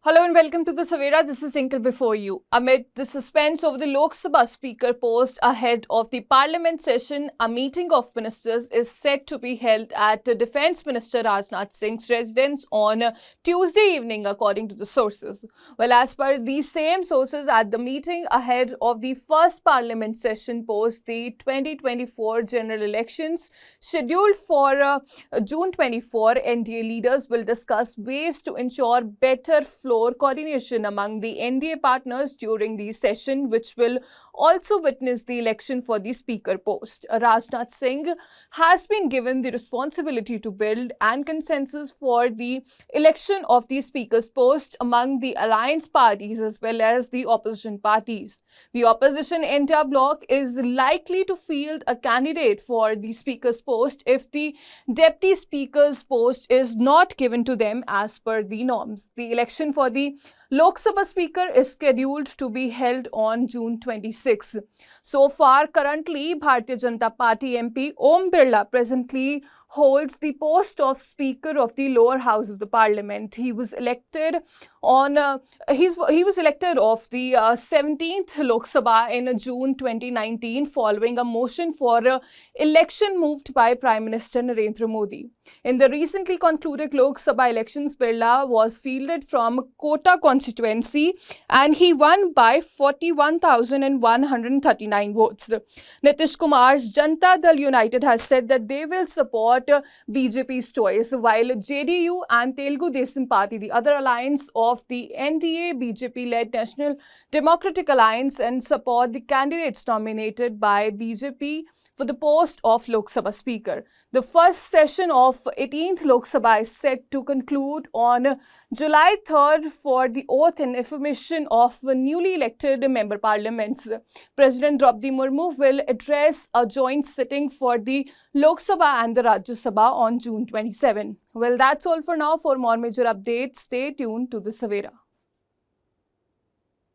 Hello and welcome to the Savera. This is Inkle before you. Amid the suspense over the Lok Sabha Speaker post ahead of the Parliament session, a meeting of ministers is set to be held at Defence Minister Rajnath Singh's residence on Tuesday evening, according to the sources. Well, as per these same sources, at the meeting ahead of the first Parliament session post the 2024 general elections scheduled for June 24, NDA leaders will discuss ways to ensure better floor coordination among the NDA partners during the session, which will also witness the election for the speaker post. Rajnath Singh has been given the responsibility to build and consensus for the election of the speaker's post among the alliance parties as well as the opposition parties. The opposition India bloc is likely to field a candidate for the speaker's post if the deputy speaker's post is not given to them as per the norms. The election for the Lok Sabha Speaker is scheduled to be held on June 26. So far, currently, Bharatiya Janata Party MP Om Birla presently holds the post of Speaker of the lower house of the Parliament. He was elected on he was elected of the 17th Lok Sabha in June 2019 following a motion for election moved by Prime Minister Narendra Modi. In the recently concluded Lok Sabha elections, Birla was fielded from Kota constituency and he won by 41,139 votes. Nitish Kumar's Janata Dal United has said that they will support BJP's choice, while JDU and Telugu Desam Party, the other alliance of the NDA BJP-led National Democratic Alliance, and support the candidates nominated by BJP for the post of Lok Sabha Speaker. The first session of 18th Lok Sabha is set to conclude on July 3rd for the oath and affirmation of newly elected member parliaments. President Draupadi Murmu will address a joint sitting for the Lok Sabha and the Rajya Sabha on June 27. Well, that's all for now. For more major updates, stay tuned to the Savera.